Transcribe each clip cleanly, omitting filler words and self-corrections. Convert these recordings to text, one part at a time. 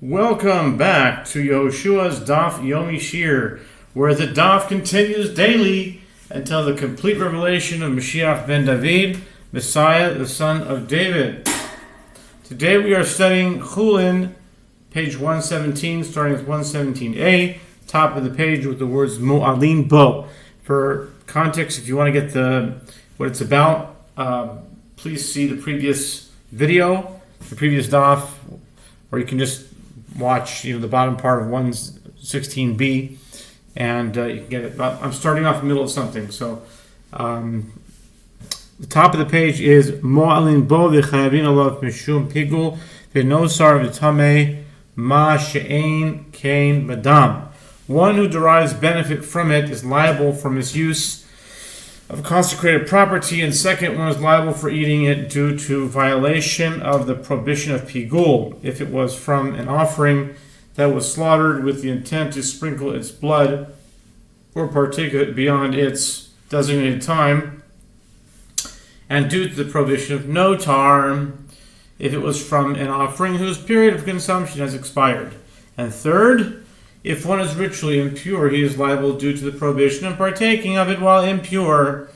Welcome back to Yehoshua's Daf Yomi Shiur, where the Daf continues daily until the complete revelation of Mashiach ben David, Messiah, the son of David. Today we are studying Chullin, page 117, starting with 117a, top of the page with the words Mo'alin Bo. For context, if you want to get what it's about, please see the previous video, the previous Daf, or you can just watch the bottom part of 116b, and you can get it. I'm starting off in the middle of something, so the top of the page is Mo'alin Bo v'chayavin alav mishum pigul v'nosar v'tameh ma she'ein kain madam. One who derives benefit from it is liable for misuse of consecrated property, and second one is liable for eating it due to violation of the prohibition of pigul, if it was from an offering that was slaughtered with the intent to sprinkle its blood or partake of it beyond its designated time, and due to the prohibition of notar, if it was from an offering whose period of consumption has expired. And third, if one is ritually impure, he is liable due to the prohibition of partaking of it while impure.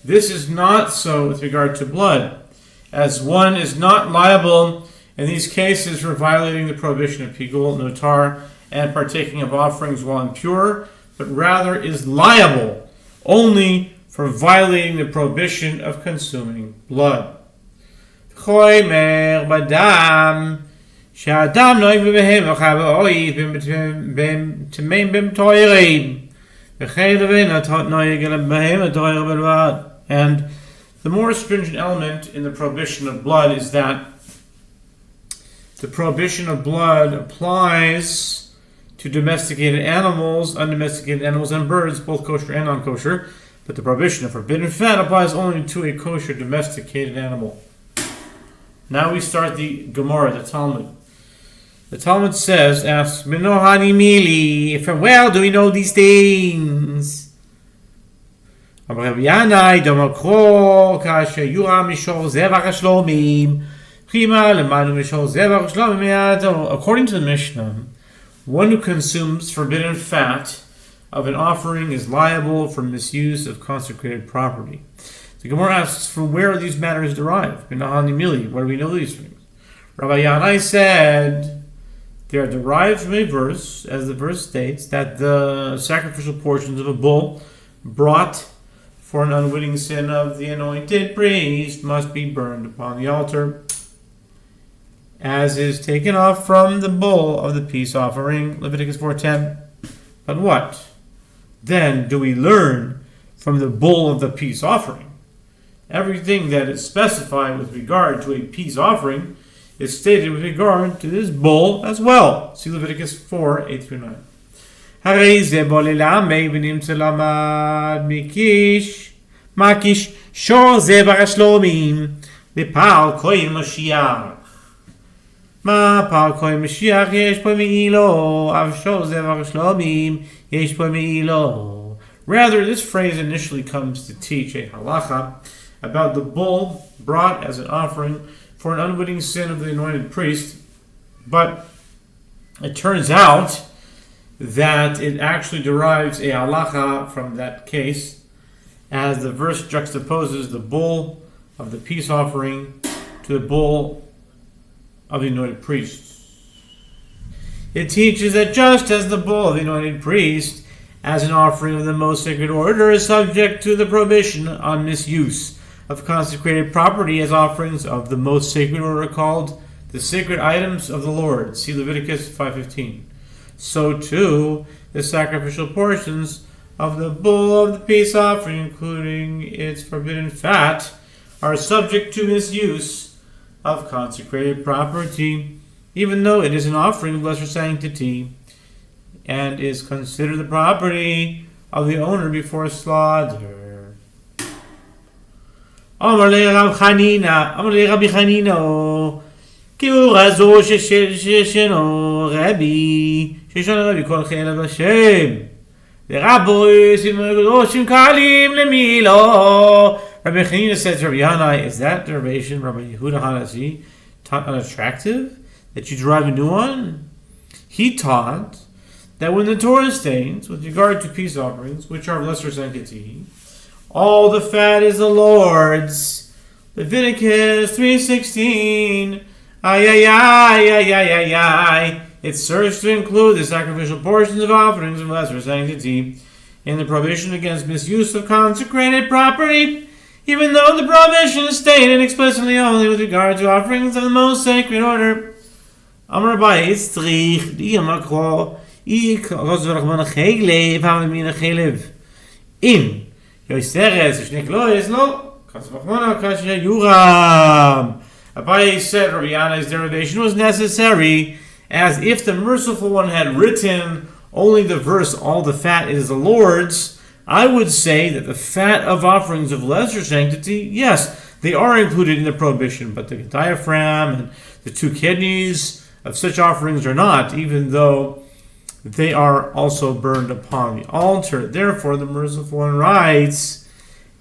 This is not so with regard to blood, as one is not liable in these cases for violating the prohibition of pigul, notar, and partaking of offerings while impure, but rather is liable only for violating the prohibition of consuming blood. שהאדם נוהג בהם וחייב אויב טמאים בהם טהורים וכן לבין נוהג בהם הטהור בלבד. And the more stringent element in the prohibition of blood is that the prohibition of blood applies to domesticated animals, undomesticated animals, and birds, both kosher and non-kosher, but the prohibition of forbidden fat applies only to a kosher domesticated animal. Now we start the Gemara, the Talmud. The Talmud asks, Minohani Mili, from where do we know these things? According to the Mishnah, one who consumes forbidden fat of an offering is liable for misuse of consecrated property. The Gemara asks, from where are these matters derived? Minohani Mili, where do we know these things? Rabbi Yanai said, they are derived from a verse, as the verse states, that the sacrificial portions of a bull brought for an unwitting sin of the anointed priest must be burned upon the altar, as is taken off from the bull of the peace offering, Leviticus 4:10. But what then do we learn from the bull of the peace offering? Everything that is specified with regard to a peace offering is stated with regard to this bull as well. See Leviticus 4:8-9. Makish shor zevach hashlomim lepal kohen Mashiach. Ma pal kohen Mashiach yesh po me'ilo, av shor zevach hashlomim yesh po me'ilo. Rather, this phrase initially comes to teach a halacha about the bull brought as an offering for an unwitting sin of the anointed priest, but it turns out that it actually derives a halacha from that case, as the verse juxtaposes the bull of the peace offering to the bull of the anointed priest. It teaches that just as the bull of the anointed priest, as an offering of the most sacred order, is subject to the prohibition on misuse of consecrated property as offerings of the most sacred order called the sacred items of the Lord, see Leviticus 5:15. So too, the sacrificial portions of the bull of the peace offering, including its forbidden fat, are subject to misuse of consecrated property, even though it is an offering of lesser sanctity, and is considered the property of the owner before slaughter. Amar le Rabbi Chanina, ki hu razo shesheno Rabbi, shesheno Rabbi kol chel Hashem. The Rabbi Simon Kalim Lemilo. Rabbi Chanina says, Rabbi Yanai, is that derivation, Rabbi Yehuda Hanasi, unattractive? That you derive a new one? He taught that when the Torah states, with regard to peace offerings, which are of lesser sanctity, all the fat is the Lord's. Leviticus 3:16. It serves to include the sacrificial portions of offerings of lesser sanctity in the prohibition against misuse of consecrated property, even though the prohibition is stated explicitly only with regard to offerings of the most sacred order. Amar Abaye Yitzrich Diyamakro In Yoiseres Shniklois Lo Kasvachmana Kasha Yuram. Abaye said Rabbi Yannai's derivation was necessary, as if the Merciful One had written only the verse, all the fat is the Lord's, I would say that the fat of offerings of lesser sanctity, yes, they are included in the prohibition, but the diaphragm and the 2 kidneys of such offerings are not, even though they are also burned upon the altar. Therefore, the Merciful One writes,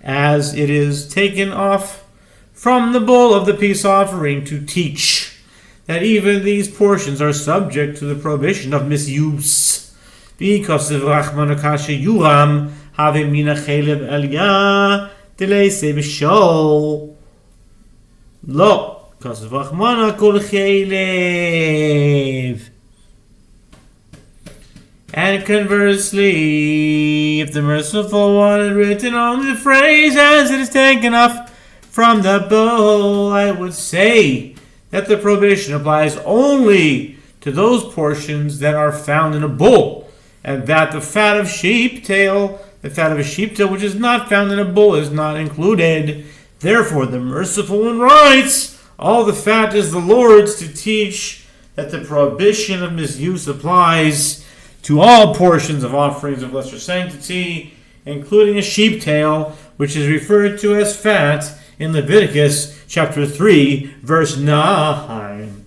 as it is taken off from the bull of the peace offering to teach that even these portions are subject to the prohibition of misuse. Because of Rachman Akasha Yuram, having mina chelev aliyah, delay se b'shol. Lo. Because of Rachman kol chelev. And conversely, if the Merciful One had written only the phrase as it is taken off from the bull, I would say that the prohibition applies only to those portions that are found in a bull, and that the fat of a sheep tail which is not found in a bull is not included. Therefore, the Merciful One writes, all the fat is the Lord's, to teach that the prohibition of misuse applies to all portions of offerings of lesser sanctity, including a sheep tail, which is referred to as fat in Leviticus chapter 3, verse 9.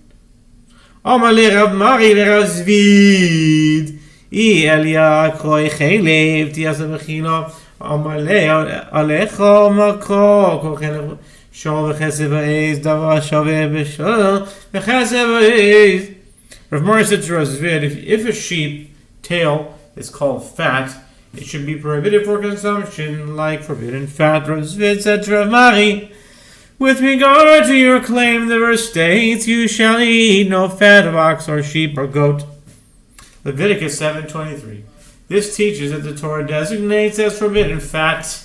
Amar le Rav Mari le Rav Zvid, I Elia kroi chelev tiasa b'chila, Amar le alecha makro kol chelev shol v'chesed v'ez davar shaveh b'shol v'chesed v'ez. Rav Mari said to Rav Zvid, if a sheep tail is called fat, it should be prohibited for consumption like forbidden fat. Rav Zvid said to Rav Mari, with regard to your claim, the verse states, you shall eat no fat of ox or sheep or goat. Leviticus 7:23. This teaches that the Torah designates as forbidden fat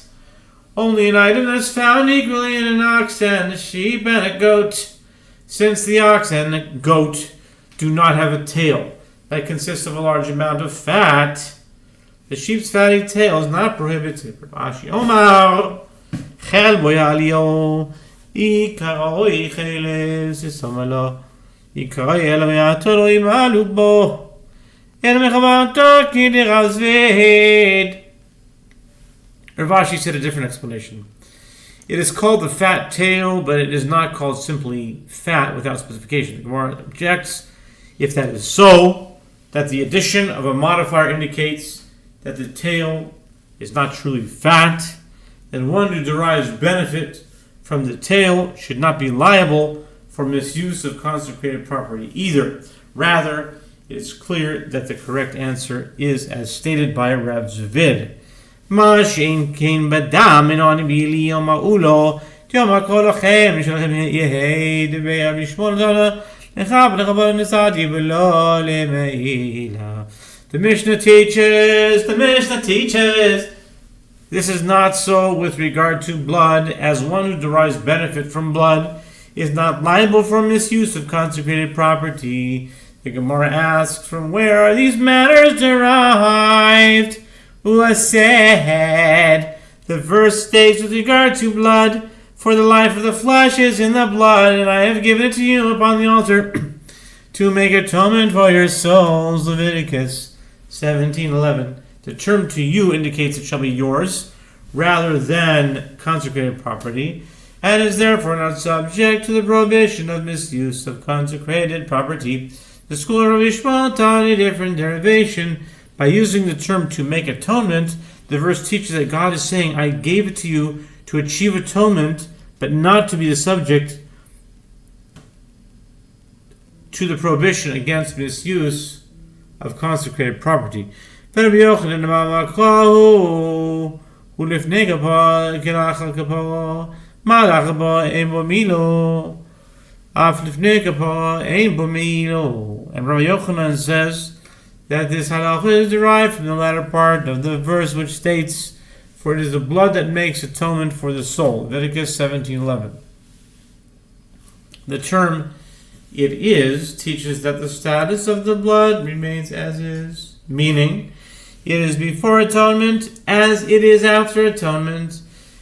only an item that is found equally in an ox and a sheep and a goat, since the ox and the goat do not have a tail that consists of a large amount of fat. The sheep's fatty tail is not prohibited. Rashi Omar Chel boyalio Ikaroi cheles Sisamala Ikaroi elamiato imalu bo El mechavata kidi Rav Zvid. Rav Ashi said a different explanation. It is called the fat tail, but it is not called simply fat without specification. The Gemara objects, if that is so, that the addition of a modifier indicates that the tail is not truly fat, then one who derives benefit from the tail should not be liable for misuse of consecrated property either. Rather, it is clear that the correct answer is as stated by Rav Zvid. Ma shein kein badam in on bili yoma ulo yoma kolochem shalchem yehei debei avishmol zala lechab lechabal nisadi v'lo lemeila. The Mishnah teaches, this is not so with regard to blood, as one who derives benefit from blood is not liable for misuse of consecrated property. The Gemara asks, from where are these matters derived? Ula said, the verse states with regard to blood, for the life of the flesh is in the blood, and I have given it to you upon the altar to make atonement for your souls. Leviticus 17:11. The term to you indicates it shall be yours, rather than consecrated property, and is therefore not subject to the prohibition of misuse of consecrated property. The school of Rabbi Yishmael taught a different derivation. By using the term to make atonement, the verse teaches that God is saying, I gave it to you to achieve atonement, but not to be the subject to the prohibition against misuse of consecrated property. Rabbi Yochanan Mamakrahu, who lifnei kapa kelachal kapa, malach kapa ein bo milo, af lifnei kapa ein bo milo. And Rabbi Yochanan says that this halacha is derived from the latter part of the verse which states, "For it is the blood that makes atonement for the soul." Leviticus 17:11. The term "it is" teaches that the status of the blood remains as is, meaning it is before atonement as it is after atonement.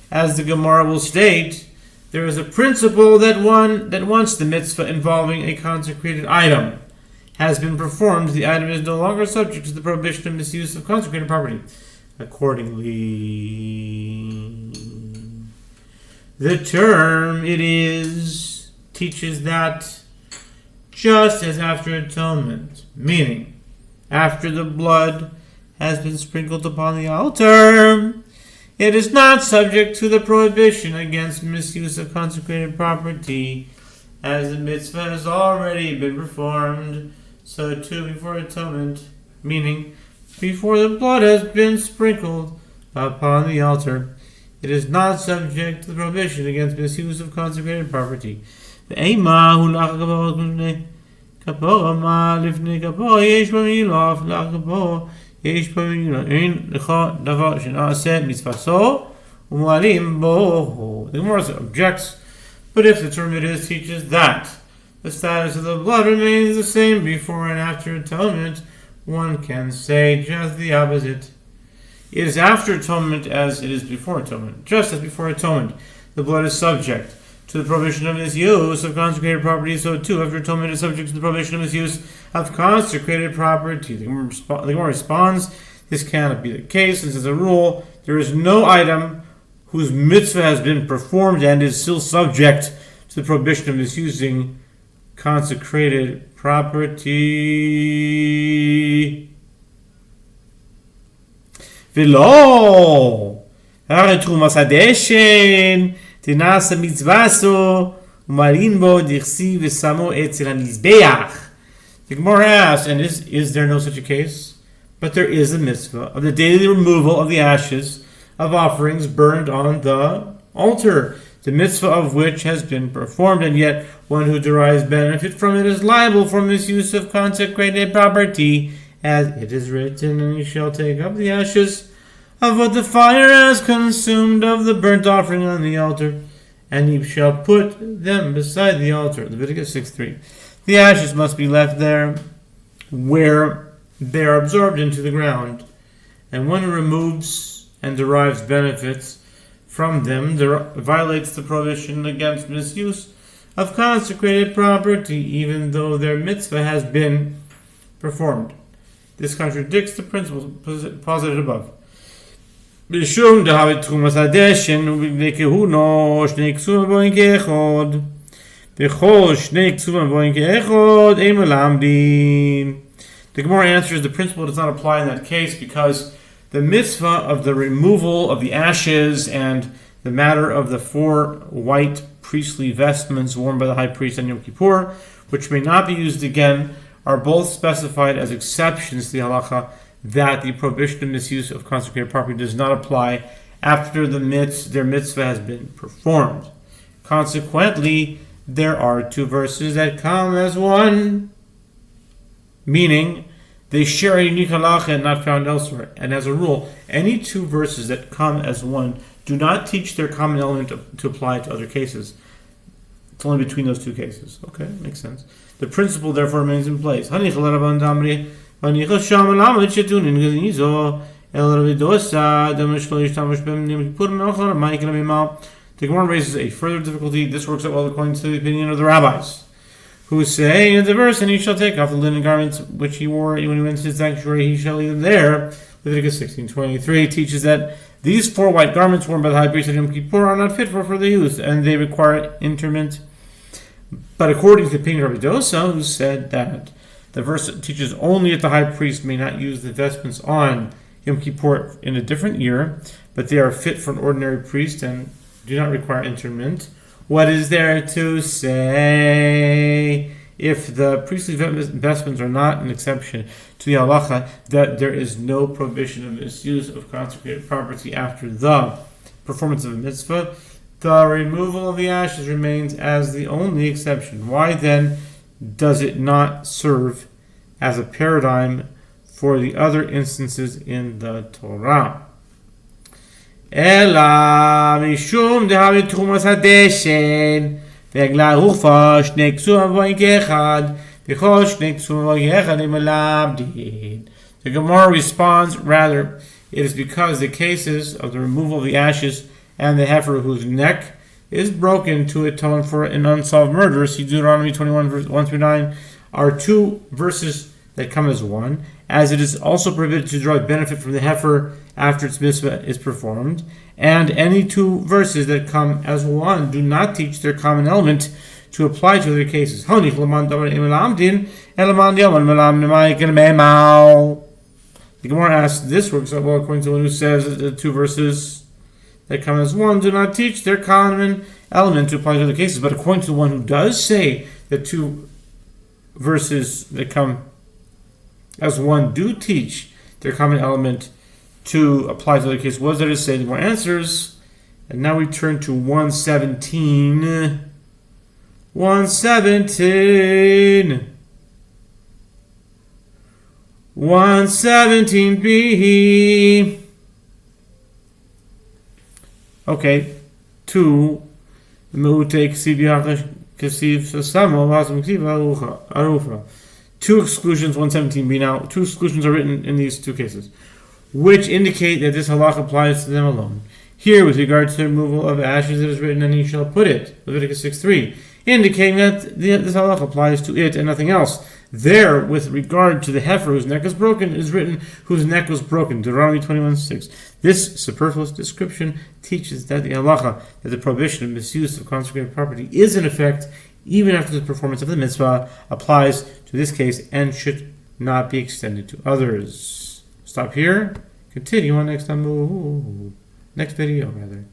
As the Gemara will state, there is a principle that once the mitzvah involving a consecrated item has been performed, the item is no longer subject to the prohibition of misuse of consecrated property. Accordingly, the term "it is" teaches that just as after atonement, meaning after the blood has been sprinkled upon the altar, it is not subject to the prohibition against misuse of consecrated property, as the mitzvah has already been performed. So too before atonement, meaning before the blood has been sprinkled upon the altar, it is not subject to the prohibition against misuse of consecrated property. The Gemara objects, but if the term "it is" teaches that the status of the blood remains the same before and after atonement, one can say just the opposite. It is after atonement as it is before atonement. Just as before atonement, the blood is subject to the prohibition of misuse of consecrated property, so too after atonement is subject to the prohibition of misuse of consecrated property. The Gemara responds, this cannot be the case, since as a rule, there is no item whose mitzvah has been performed and is still subject to the prohibition of misusing consecrated property. V'lo, trumas hadeshen, tinasa mitzvaso, umarin bo dirsi v'samo etzel hanizbeach. The Gemara asks, and is there no such a case? But there is a mitzvah of the daily removal of the ashes of offerings burned on the altar, the mitzvah of which has been performed, and yet one who derives benefit from it is liable for misuse of consecrated property, as it is written, "And you shall take up the ashes of what the fire has consumed of the burnt offering on the altar, and you shall put them beside the altar." Leviticus 6:3. The ashes must be left there where they are absorbed into the ground, and one who removes and derives benefits from them violates the prohibition against misuse of consecrated property, even though their mitzvah has been performed. This contradicts the principles posited above. B'shum dehavit trumas hadeshen u'b'nei kehuno shnei ksuvim boin ke'echod v'chol shnei ksuvim boin ke'echod ein melamdin. The Gemara answers the principle does not apply in that case because the mitzvah of the removal of the ashes and the matter of the 4 white priestly vestments worn by the high priest on Yom Kippur, which may not be used again, are both specified as exceptions to the halacha that the prohibition of misuse of consecrated property does not apply after their mitzvah has been performed. Consequently, there are 2 verses that come as one, meaning they share a unique halacha and not found elsewhere. And as a rule, any 2 verses that come as one do not teach their common element to apply to other cases. It's only between those 2 cases. Okay, makes sense. The principle therefore remains in place. The Gemara raises a further difficulty. This works out well according to the opinion of the rabbis, who say in the verse, "And he shall take off the linen garments which he wore when he went to the sanctuary, he shall leave them there." Leviticus 16:23 teaches that these 4 white garments worn by the high priest of Yom Kippur are not fit for further use, and they require interment. But according to the opinion of Rabbi Dosa, who said that the verse teaches only that the high priest may not use the vestments on Yom Kippur in a different year, but they are fit for an ordinary priest and do not require interment. What is there to say? if the priestly investments are not an exception to the halacha, that there is no prohibition of misuse of consecrated property after the performance of a mitzvah, the removal of the ashes remains as the only exception. Why then does it not serve as a paradigm for the other instances in the Torah? Ela mishum dehavi trumas hadeshen ve'egla rufa shnei ksum v'yechad v'chol shnei ksum v'yechad imalabdin. The Gemara responds, rather, it is because the cases of the removal of the ashes and the heifer whose neck is broken to atone for an unsolved murder, see Deuteronomy 21 verse 1 through 9, are two verses that come as one, as it is also prohibited to draw benefit from the heifer after its mitzvah is performed, and any two verses that come as one do not teach their common element to apply to other cases. The Gemara asks, this works out well according to one who says that the two verses that come as one do not teach their common element to apply to other cases, but according to the one who does say that two verses that come as one do teach their common element to apply to other cases, what is there to say? The more answers. And now we turn to 117. 117. 117b. Okay, 2. Two exclusions, 117b now. Two exclusions are written in these two cases, which indicate that this halach applies to them alone. Here, with regard to the removal of ashes, it is written, and he shall put it, Leviticus 6:3, indicating that this halach applies to it and nothing else. There, with regard to the heifer whose neck is broken, it is written, whose neck was broken, Deuteronomy 21:6. This superfluous description teaches that the halacha, that the prohibition of misuse of consecrated property is in effect, even after the performance of the mitzvah, applies to this case and should not be extended to others. Stop here. Continue on next video rather.